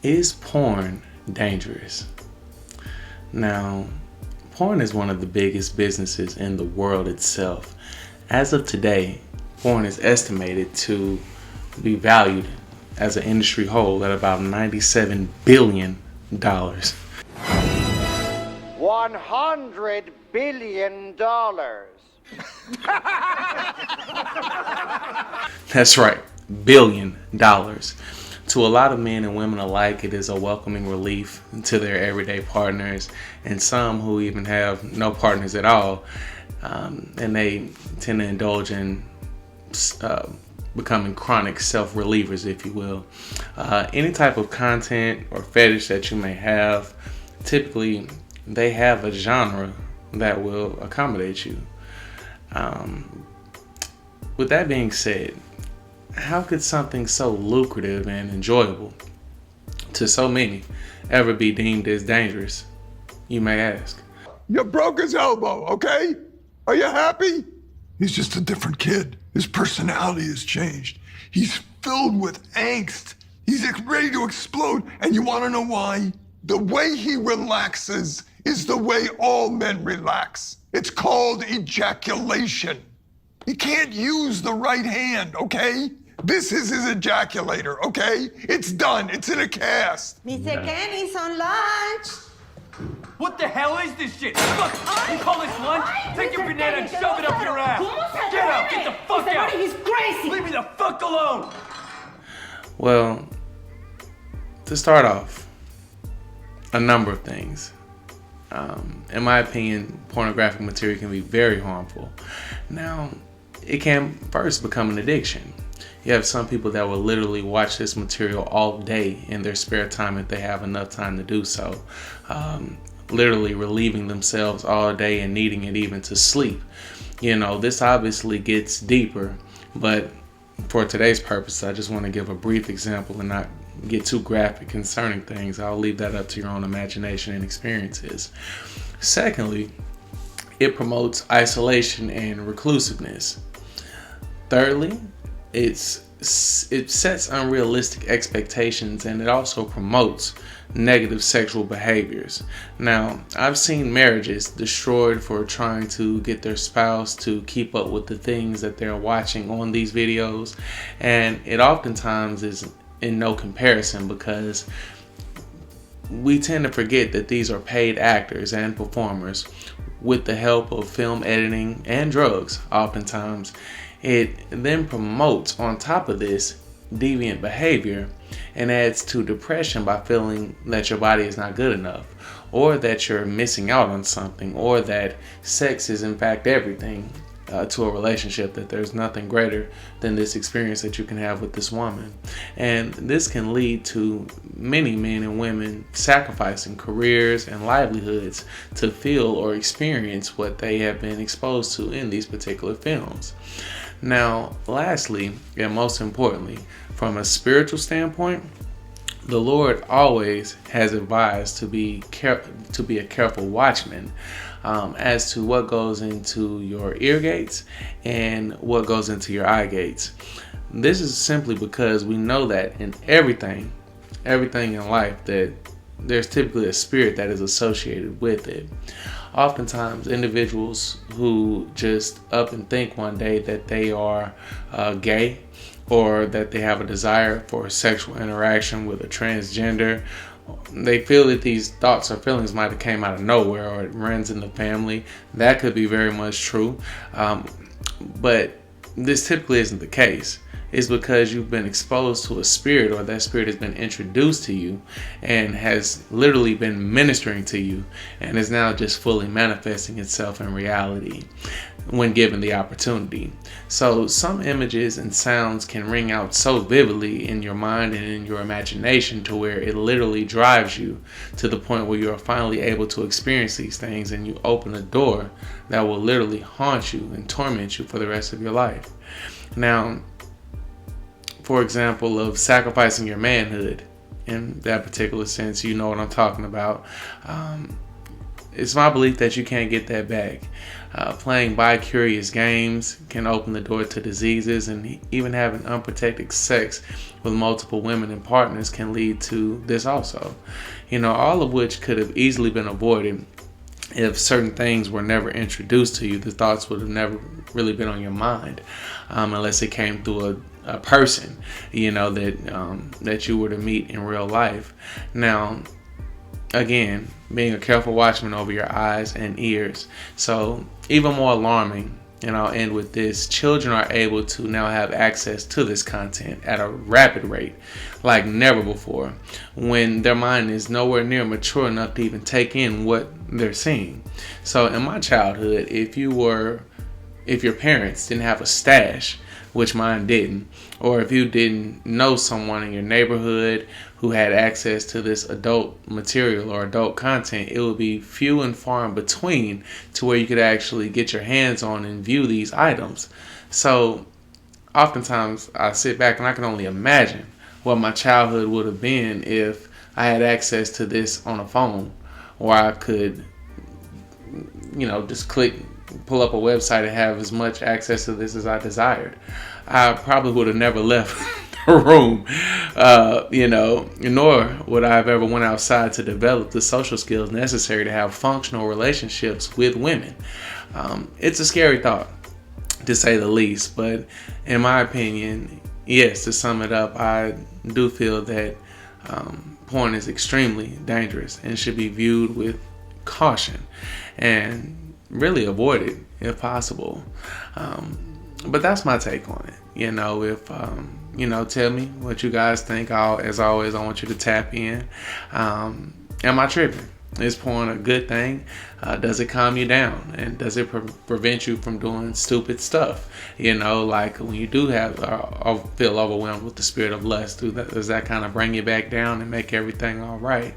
Is porn dangerous? Now, porn is one of the biggest businesses in the world itself. As of today, porn is estimated to be valued as an industry whole at about $97 billion. $100 billion. That's right, $1 billion. To a lot of men and women alike, it is a welcoming relief to their everyday partners, and some who even have no partners at all, and they tend to indulge in becoming chronic self-relievers, if you will. Any type of content or fetish that you may have, typically they have a genre that will accommodate you. With that being said, how could something so lucrative and enjoyable to so many ever be deemed as dangerous, you may ask? You broke his elbow, okay? Are you happy? He's just a different kid. His personality has changed. He's filled with angst. He's ready to explode. And you want to know why? The way he relaxes is the way all men relax. It's called ejaculation. He can't use the right hand, okay? This is his ejaculator, okay? It's done. It's in a cast. Mr. Kenny's on lunch. What the hell is this shit? Look, you call this lunch? Take your banana and shove it up your ass. Get out, get the fuck out. He's crazy. Leave me the fuck alone. Well, to start off, a number of things. In my opinion, pornographic material can be very harmful. Now, it can first become an addiction. You have some people that will literally watch this material all day in their spare time if they have enough time to do so. Literally relieving themselves all day and needing it even to sleep. You know, this obviously gets deeper, but for today's purpose, I just want to give a brief example and not get too graphic concerning things. I'll leave that up to your own imagination and experiences. Secondly, it promotes isolation and reclusiveness. Thirdly, it sets unrealistic expectations, and it also promotes negative sexual behaviors. Now, I've seen marriages destroyed for trying to get their spouse to keep up with the things that they're watching on these videos, and it oftentimes is in no comparison because we tend to forget that these are paid actors and performers with the help of film editing and drugs. Oftentimes it then promotes, on top of this, deviant behavior and adds to depression by feeling that your body is not good enough, or that you're missing out on something, or that sex is in fact everything to a relationship, that there's nothing greater than this experience that you can have with this woman. And this can lead to many men and women sacrificing careers and livelihoods to feel or experience what they have been exposed to in these particular films. Now, lastly, and most importantly, from a spiritual standpoint, the Lord always has advised to be a careful watchman as to what goes into your ear gates and what goes into your eye gates. This is simply because we know that in everything in life, that there's typically a spirit that is associated with it. Oftentimes, individuals who just up and think one day that they are gay, or that they have a desire for sexual interaction with a transgender, they feel that these thoughts or feelings might have came out of nowhere, or it runs in the family. That could be very much true, but this typically isn't the case. It's because you've been exposed to a spirit, or that spirit has been introduced to you and has literally been ministering to you, and is now just fully manifesting itself in reality when given the opportunity. So some images and sounds can ring out so vividly in your mind and in your imagination to where it literally drives you to the point where you are finally able to experience these things, and you open a door that will literally haunt you and torment you for the rest of your life. Now, for example, of sacrificing your manhood, in that particular sense, you know what I'm talking about. it's my belief that you can't get that back. Playing bi-curious games can open the door to diseases, and even having unprotected sex with multiple women and partners can lead to this also. All of which could have easily been avoided if certain things were never introduced to you. The thoughts would have never really been on your mind, unless it came through a person, that you were to meet in real life. Now, again, being a careful watchman over your eyes and ears. So even more alarming, and I'll end with this, children are able to now have access to this content at a rapid rate like never before, when their mind is nowhere near mature enough to even take in what they're seeing. So in my childhood, if your parents didn't have a stash, which mine didn't, or if you didn't know someone in your neighborhood who had access to this adult material or adult content, it would be few and far in between to where you could actually get your hands on and view these items. So oftentimes I sit back and I can only imagine what my childhood would have been if I had access to this on a phone, or I could, just pull up a website and have as much access to this as I desired. I probably would have never left the room, nor would I have ever went outside to develop the social skills necessary to have functional relationships with women. It's a scary thought, to say the least, but in my opinion, yes, to sum it up, I do feel that porn is extremely dangerous and should be viewed with caution and really avoided if possible. But that's my take on it. Tell me what you guys think. As always, I want you to tap in. Am I tripping? Is porn a good thing? Does it calm you down? And does it prevent you from doing stupid stuff? Like when you do feel overwhelmed with the spirit of lust, does that kind of bring you back down and make everything all right?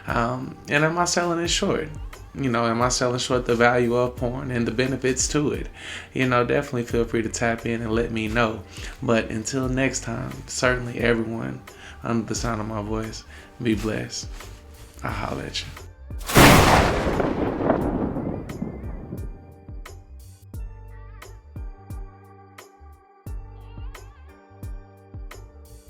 And am I selling it short? Am I selling short the value of porn and the benefits to it? Definitely feel free to tap in and let me know. But until next time, certainly everyone under the sound of my voice, be blessed. I'll holler at you.